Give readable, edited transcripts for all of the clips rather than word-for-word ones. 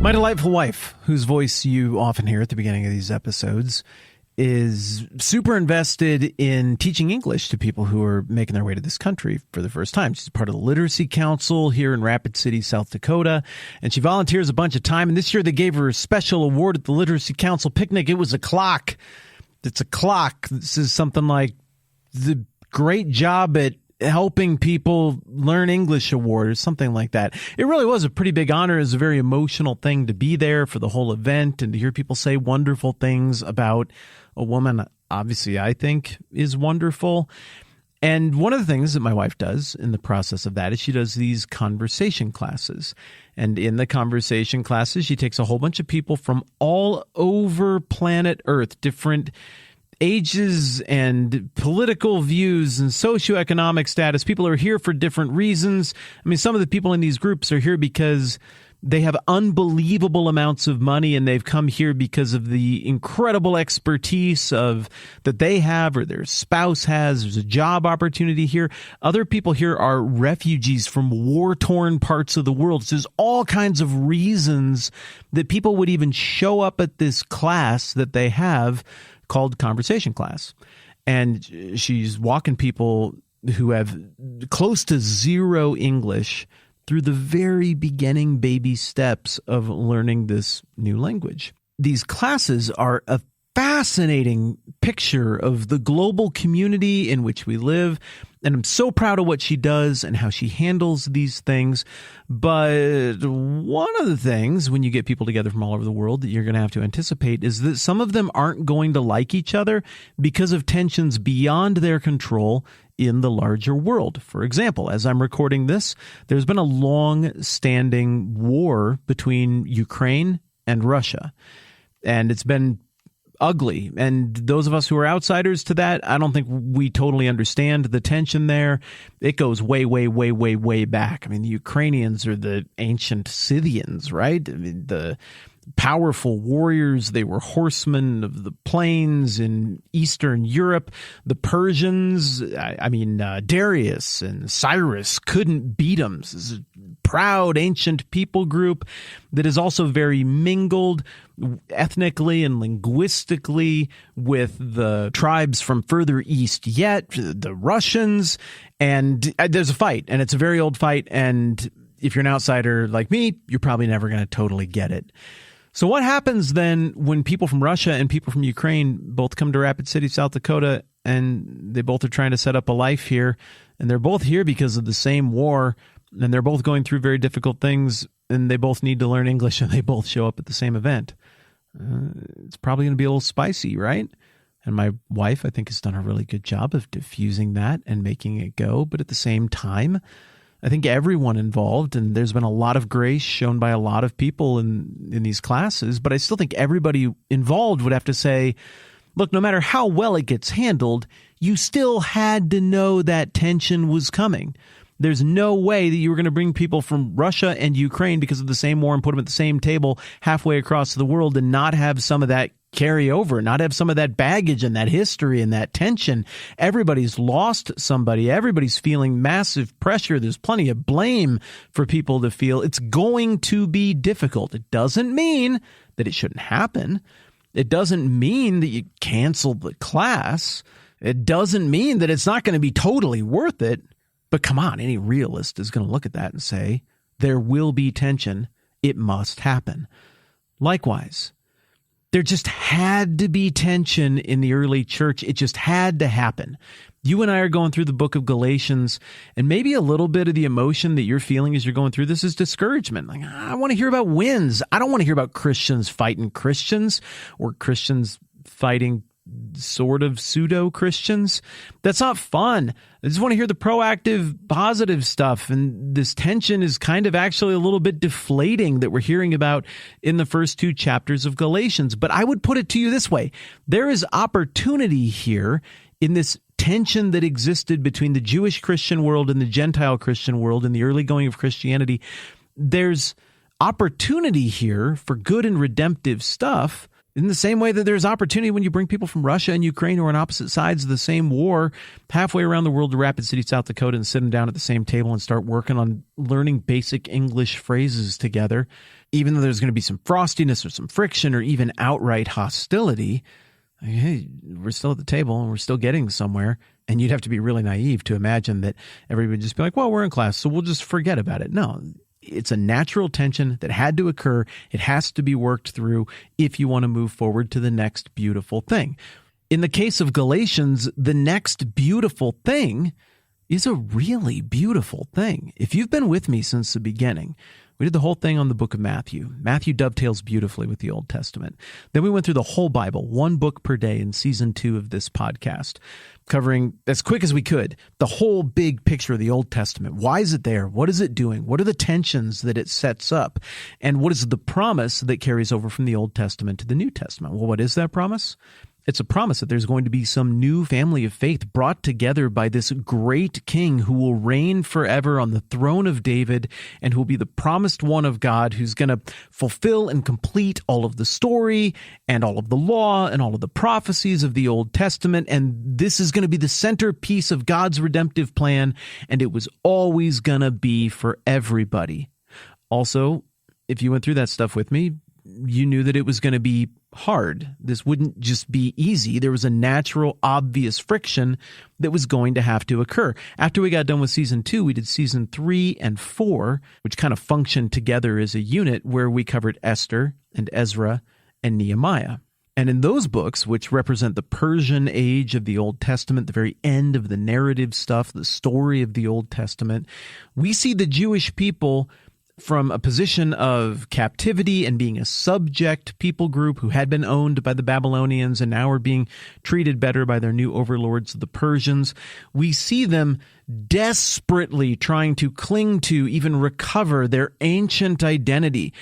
My delightful wife, whose voice you often hear at the beginning of these episodes, is super invested in teaching English to people who are making their way to this country for the first time. She's part of the Literacy Council here in Rapid City, South Dakota, and she volunteers a bunch of time. And this year they gave her a special award at the Literacy Council picnic. It was a clock. It's a clock. This is something like the great job at helping people learn English award or something like that. It really was a pretty big honor. It was a very emotional thing to be there for the whole event and to hear people say wonderful things about a woman, obviously, I think is wonderful. And one of the things that my wife does in the process of that is she does these conversation classes. And in the conversation classes, she takes a whole bunch of people from all over planet Earth, different ages and political views and socioeconomic status. People are here for different reasons. I mean, some of the people in these groups are here because they have unbelievable amounts of money and they've come here because of the incredible expertise that they have or their spouse has. There's a job opportunity here. Other people here are refugees from war-torn parts of the world. So there's all kinds of reasons that people would even show up at this class that they have called conversation class. And she's walking people who have close to zero English through the very beginning baby steps of learning this new language. These classes are a fascinating picture of the global community in which we live. And I'm so proud of what she does and how she handles these things. But one of the things when you get people together from all over the world that you're going to have to anticipate is that some of them aren't going to like each other because of tensions beyond their control in the larger world. For example, as I'm recording this, there's been a long-standing war between Ukraine and Russia. And it's been ugly. And those of us who are outsiders to that, I don't think we totally understand the tension there. It goes way, way, way, way, way back. I mean, the Ukrainians are the ancient Scythians, right? I mean, the powerful warriors. They were horsemen of the plains in Eastern Europe. The Persians, Darius and Cyrus couldn't beat them. This is a proud ancient people group that is also very mingled ethnically and linguistically with the tribes from further east yet, the Russians. And there's a fight, and it's a very old fight. And if you're an outsider like me, you're probably never going to totally get it. So what happens then when people from Russia and people from Ukraine both come to Rapid City, South Dakota, and they both are trying to set up a life here, and they're both here because of the same war, and they're both going through very difficult things, and they both need to learn English, and they both show up at the same event? It's probably going to be a little spicy, right? And my wife, I think, has done a really good job of diffusing that and making it go. But at the same time, I think everyone involved, and there's been a lot of grace shown by a lot of people in these classes, but I still think everybody involved would have to say, look, no matter how well it gets handled, you still had to know that tension was coming. There's no way that you were going to bring people from Russia and Ukraine because of the same war and put them at the same table halfway across the world and not have some of that carry over, not have some of that baggage and that history and that tension. Everybody's lost somebody. Everybody's feeling massive pressure. There's plenty of blame for people to feel. It's going to be difficult. It doesn't mean that it shouldn't happen. It doesn't mean that you cancel the class. It doesn't mean that it's not going to be totally worth it. But come on, any realist is going to look at that and say, there will be tension. It must happen. Likewise, there just had to be tension in the early church. It just had to happen. You and I are going through the book of Galatians, and maybe a little bit of the emotion that you're feeling as you're going through this is discouragement. Like, I want to hear about wins. I don't want to hear about Christians fighting Christians or Christians fighting sort of pseudo-Christians. That's not fun. I just want to hear the proactive, positive stuff. And this tension is kind of actually a little bit deflating that we're hearing about in the first two chapters of Galatians. But I would put it to you this way. There is opportunity here in this tension that existed between the Jewish Christian world and the Gentile Christian world in the early going of Christianity. There's opportunity here for good and redemptive stuff. In the same way that there's opportunity when you bring people from Russia and Ukraine who are on opposite sides of the same war halfway around the world to Rapid City, South Dakota, and sit them down at the same table and start working on learning basic English phrases together, even though there's going to be some frostiness or some friction or even outright hostility. Hey, we're still at the table and we're still getting somewhere. And you'd have to be really naive to imagine that everybody would just be like, well, we're in class, so we'll just forget about it. No. It's a natural tension that had to occur. It has to be worked through if you want to move forward to the next beautiful thing. In the case of Galatians, the next beautiful thing is a really beautiful thing. If you've been with me since the beginning, we did the whole thing on the book of Matthew. Matthew dovetails beautifully with the Old Testament. Then we went through the whole Bible, one book per day in season 2 of this podcast, covering as quick as we could the whole big picture of the Old Testament. Why is it there? What is it doing? What are the tensions that it sets up? And what is the promise that carries over from the Old Testament to the New Testament? Well, what is that promise? It's a promise that there's going to be some new family of faith brought together by this great king who will reign forever on the throne of David and who will be the promised one of God, who's going to fulfill and complete all of the story and all of the law and all of the prophecies of the Old Testament. And this is going to be the centerpiece of God's redemptive plan, and it was always going to be for everybody. Also, if you went through that stuff with me, you knew that it was going to be hard. This wouldn't just be easy. There was a natural, obvious friction that was going to have to occur. After we got done with season 2, we did season 3 and 4, which kind of functioned together as a unit, where we covered Esther and Ezra and Nehemiah. And in those books, which represent the Persian age of the Old Testament, the very end of the narrative stuff, the story of the Old Testament, we see the Jewish people from a position of captivity and being a subject people group who had been owned by the Babylonians and now are being treated better by their new overlords, the Persians. We see them desperately trying to cling to, even recover their ancient identity,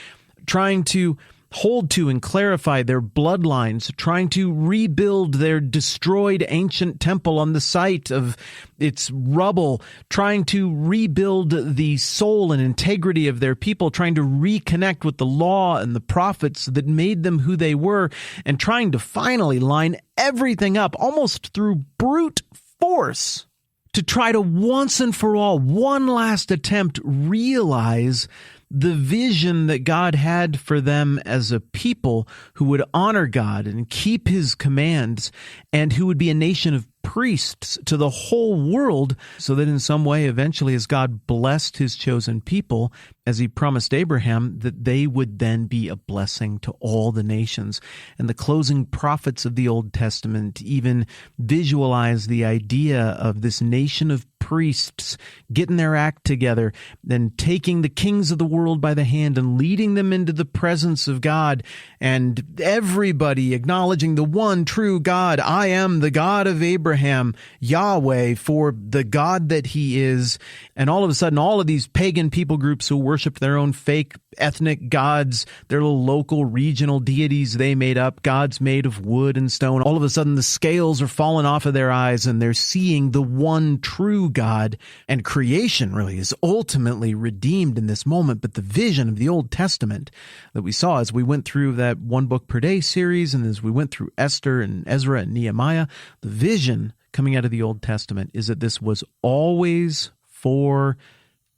trying to hold to and clarify their bloodlines, trying to rebuild their destroyed ancient temple on the site of its rubble, trying to rebuild the soul and integrity of their people, trying to reconnect with the law and the prophets that made them who they were, and trying to finally line everything up almost through brute force to try to once and for all, one last attempt, realize the vision that God had for them as a people who would honor God and keep his commands, and who would be a nation of priests to the whole world, so that in some way, eventually, as God blessed his chosen people, as he promised Abraham, that they would then be a blessing to all the nations. And the closing prophets of the Old Testament even visualize the idea of this nation of priests getting their act together, then taking the kings of the world by the hand and leading them into the presence of God, and everybody acknowledging the one true God. I am the God of Abraham, Yahweh, for the God that he is. And all of a sudden, all of these pagan people groups who worshiped their own fake ethnic gods, their little local regional deities they made up, gods made of wood and stone, all of a sudden the scales are falling off of their eyes and they're seeing the one true God. And creation really is ultimately redeemed in this moment. But the vision of the Old Testament that we saw as we went through that one book per day series, and as we went through Esther and Ezra and Nehemiah, the vision coming out of the Old Testament is that this was always for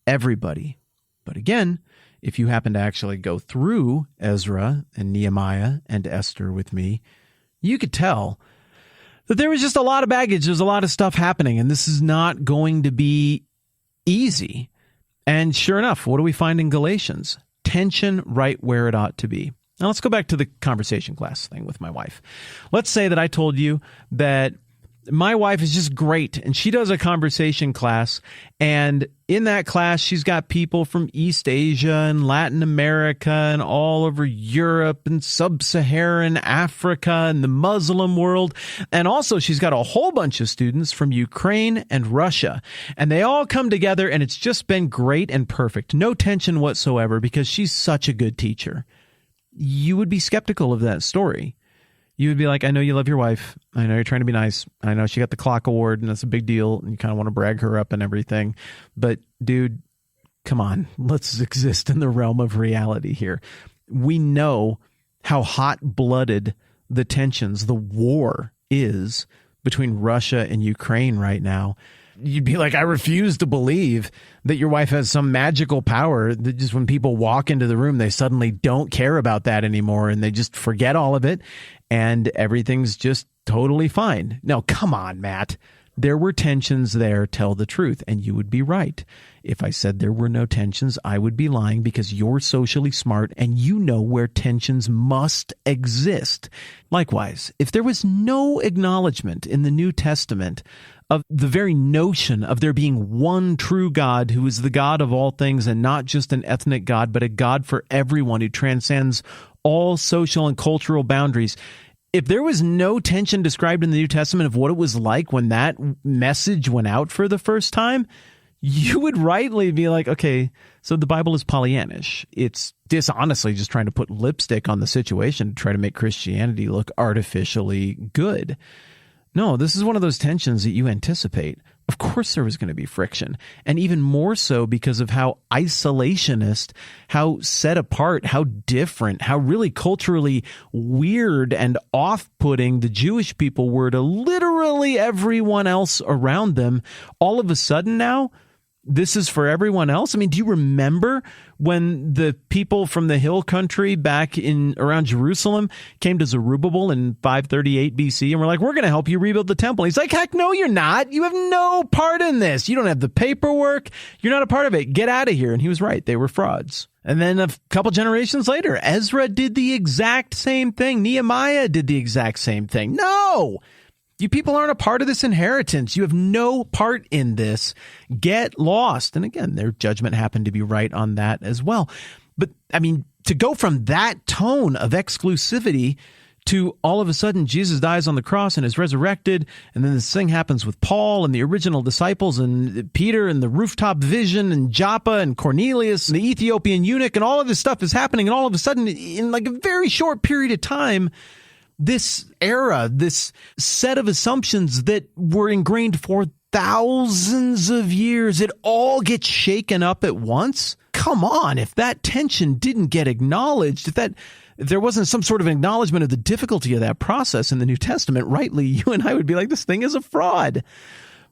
everybody. But again, if you happen to actually go through Ezra and Nehemiah and Esther with me, you could tell that there was just a lot of baggage. There's a lot of stuff happening, and this is not going to be easy. And sure enough, what do we find in Galatians? Tension right where it ought to be. Now let's go back to the conversation class thing with my wife. Let's say that I told you that my wife is just great, and she does a conversation class, and in that class, she's got people from East Asia and Latin America and all over Europe and Sub-Saharan Africa and the Muslim world. And also, she's got a whole bunch of students from Ukraine and Russia, and they all come together, and it's just been great and perfect. No tension whatsoever, because she's such a good teacher. You would be skeptical of that story. You would be like, I know you love your wife. I know you're trying to be nice. I know she got the clock award, and that's a big deal, and you kind of want to brag her up and everything. But dude, come on. Let's exist in the realm of reality here. We know how hot-blooded the tensions, the war is between Russia and Ukraine right now, you'd be like, I refuse to believe that your wife has some magical power that just when people walk into the room, they suddenly don't care about that anymore and they just forget all of it and everything's just totally fine. No, come on, Matt. There were tensions there, tell the truth, and you would be right. If I said there were no tensions, I would be lying because you're socially smart and you know where tensions must exist. Likewise, if there was no acknowledgement in the New Testament of the very notion of there being one true God who is the God of all things and not just an ethnic God, but a God for everyone who transcends all social and cultural boundaries, if there was no tension described in the New Testament of what it was like when that message went out for the first time, you would rightly be like, okay, so the Bible is Pollyannish. It's dishonestly just trying to put lipstick on the situation to try to make Christianity look artificially good. No, this is one of those tensions that you anticipate. Of course there was going to be friction, and even more so because of how isolationist, how set apart, how different, how really culturally weird and off-putting the Jewish people were to literally everyone else around them. All of a sudden now, this is for everyone else. I mean, do you remember when the people from the hill country back in around Jerusalem came to Zerubbabel in 538 BC and were like, we're going to help you rebuild the temple? He's like, heck no, you're not. You have no part in this. You don't have the paperwork. You're not a part of it. Get out of here. And he was right. They were frauds. And then a couple generations later, Ezra did the exact same thing. Nehemiah did the exact same thing. No! You people aren't a part of this inheritance. You have no part in this. Get lost. And again, their judgment happened to be right on that as well. But I mean, to go from that tone of exclusivity to all of a sudden Jesus dies on the cross and is resurrected, and then this thing happens with Paul and the original disciples and Peter and the rooftop vision and Joppa and Cornelius and the Ethiopian eunuch, and all of this stuff is happening, and all of a sudden in like a very short period of time, this era, this set of assumptions that were ingrained for thousands of years, it all gets shaken up at once. Come on, if that tension didn't get acknowledged, if there wasn't some sort of acknowledgement of the difficulty of that process in the New Testament, rightly, you and I would be like, this thing is a fraud.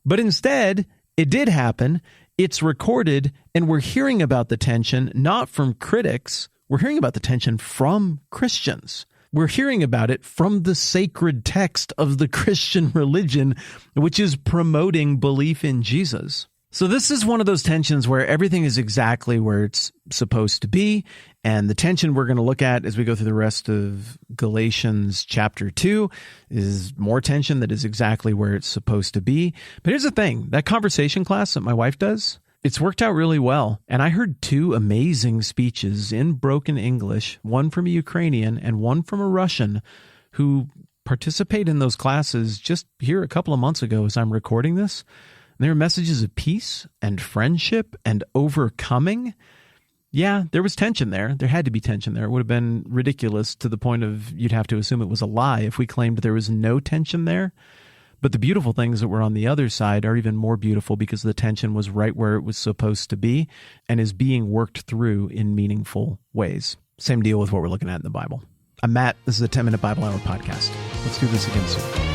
But instead, it did happen. It's recorded, and we're hearing about the tension not from critics. We're hearing about the tension from Christians. We're hearing about it from the sacred text of the Christian religion, which is promoting belief in Jesus. So this is one of those tensions where everything is exactly where it's supposed to be. And the tension we're going to look at as we go through the rest of Galatians chapter 2 is more tension that is exactly where it's supposed to be. But here's the thing, that conversation class that my wife does, it's worked out really well. And I heard two amazing speeches in broken English, one from a Ukrainian and one from a Russian, who participate in those classes just here a couple of months ago as I'm recording this. And there are messages of peace and friendship and overcoming. Yeah, there was tension there. There had to be tension there. It would have been ridiculous to the point of you'd have to assume it was a lie if we claimed there was no tension there. But the beautiful things that were on the other side are even more beautiful because the tension was right where it was supposed to be and is being worked through in meaningful ways. Same deal with what we're looking at in the Bible. I'm Matt. This is the 10-Minute Bible Hour podcast. Let's do this again soon.